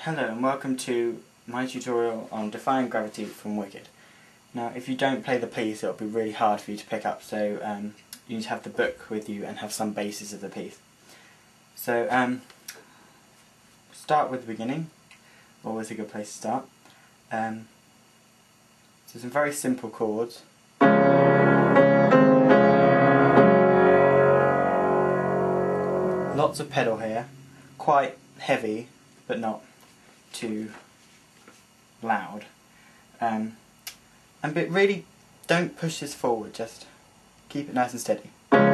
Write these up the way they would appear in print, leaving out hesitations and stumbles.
Hello and welcome to my tutorial on Defying Gravity from Wicked. Now if you don't play the piece it'll be really hard for you to pick up, so you need to have the book with you and have some basis of the piece. So start with the beginning, always a good place to start. So some very simple chords. Lots of pedal here, quite heavy but not too loud, but really don't push this forward, just keep it nice and steady. And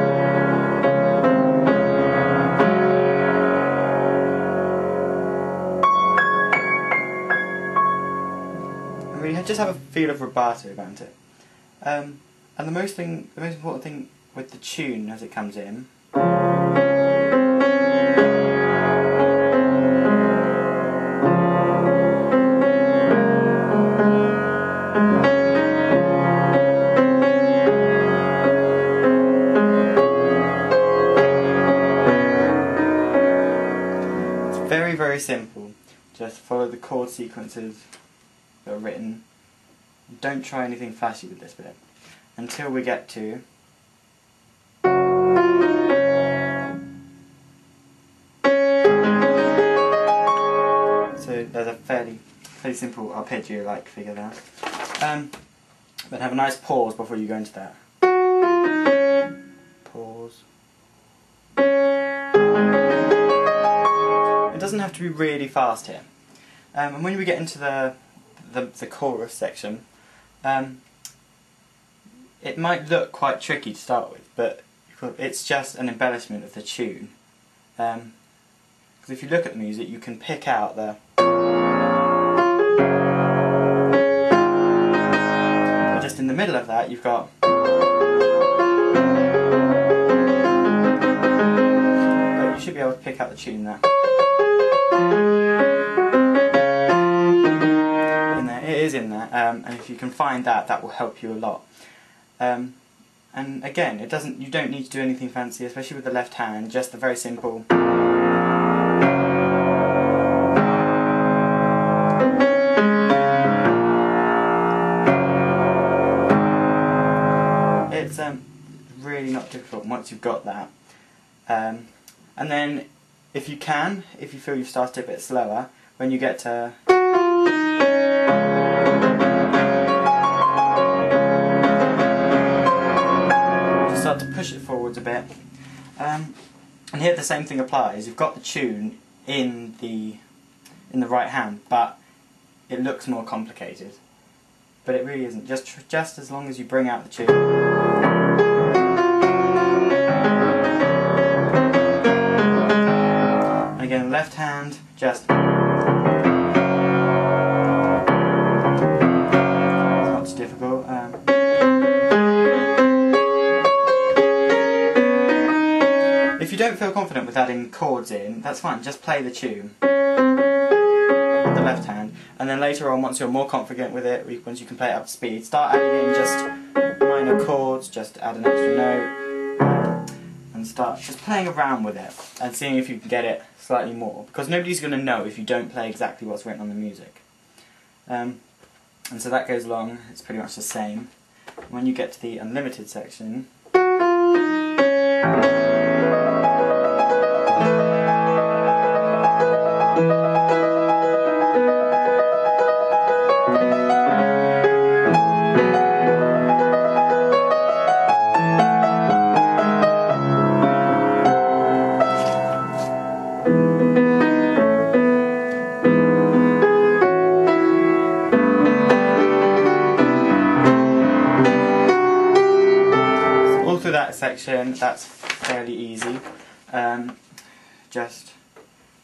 really just have a feel of rubato about it. And the most important thing with the tune as it comes in, very simple. Just follow the chord sequences that are written. Don't try anything flashy with this bit until we get to so there's a fairly simple arpeggio-like figure there. But have a nice pause before you go into that. Pause. It doesn't have to be really fast here. And when we get into the chorus section, it might look quite tricky to start with, but it's just an embellishment of the tune. Because if you look at the music, you can pick out the... But just in the middle of that, you've got... But you should be able to pick out the tune there. In there, it is in there, and if you can find that, that will help you a lot. And again, you don't need to do anything fancy, especially with the left hand. Just the very simple. It's really not difficult once you've got that. And then, if you feel you've started a bit slower, when you get to... just start to push it forwards a bit. And here the same thing applies. You've got the tune in the right hand, but it looks more complicated. But it really isn't. Just as long as you bring out the tune. Again, left hand, just... It's not too difficult. If you don't feel confident with adding chords in, that's fine, just play the tune with the left hand, and then later on, once you're more confident with it, once you can play it up to speed, start adding in just minor chords, just add an extra note, and start just playing around with it and seeing if you can get it slightly more, because nobody's going to know if you don't play exactly what's written on the music. And so that goes along, it's pretty much the same. When you get to the unlimited section, that section, that's fairly easy. Just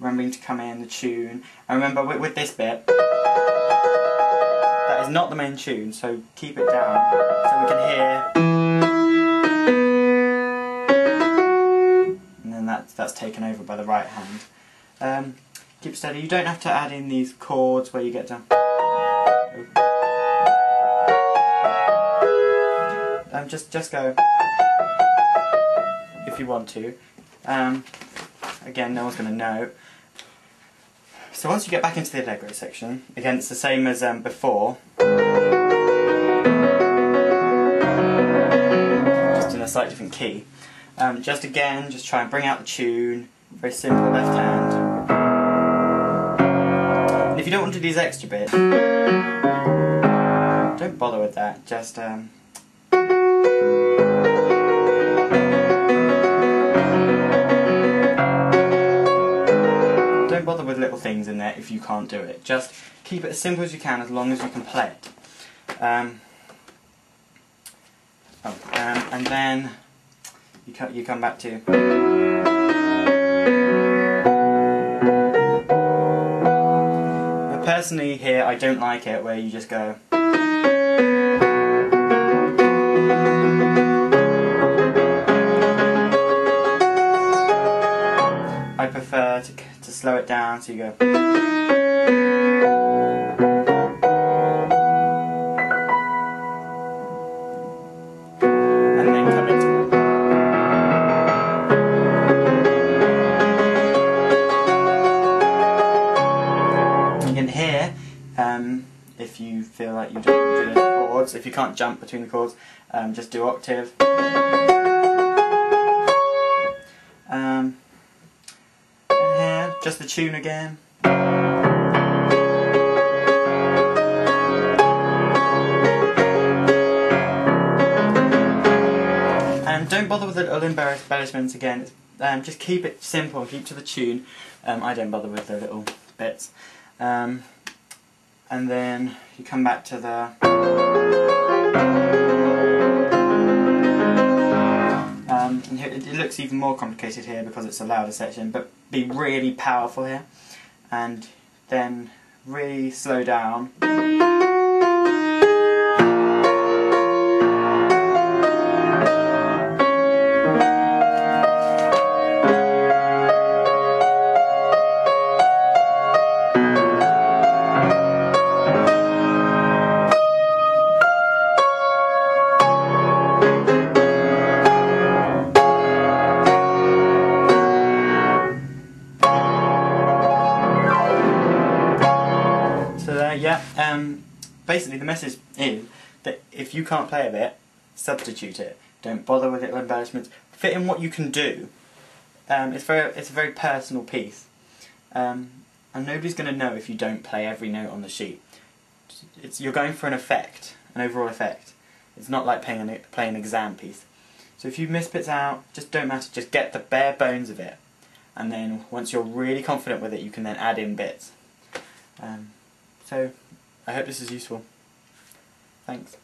remembering to come in the tune, and remember with this bit, that is not the main tune, so keep it down so we can hear, and then that's taken over by the right hand. Keep steady. You don't have to add in these chords where you get to. Just go if you want to. Again, no one's going to know. So once you get back into the Allegro section, again it's the same as before, just in a slightly different key. Just try and bring out the tune, very simple left hand. And if you don't want to do these extra bits, don't bother with that, just don't bother with little things in there if you can't do it. Just keep it as simple as you can, as long as you can play it. And then you come back to. But personally, here I don't like it where you just go. I prefer to slow it down, so you go. And then come into it. Again here, if you feel like you don't want to do the chords, if you can't jump between the chords, just do octave. Just the tune again. And don't bother with the little embellishments again. Just keep it simple, keep to the tune. I don't bother with the little bits. And then you come back to the. And here, it looks even more complicated here because it's a louder section, but be really powerful here, and then really slow down. Basically the message is that if you can't play a bit, substitute it. Don't bother with little embellishments. Fit in what you can do. It's a very personal piece, and nobody's going to know if you don't play every note on the sheet. You're going for an effect, an overall effect. It's not like playing an exam piece. So if you miss bits out, just don't matter. Just get the bare bones of it, and then once you're really confident with it, you can then add in bits. So I hope this is useful. Thanks.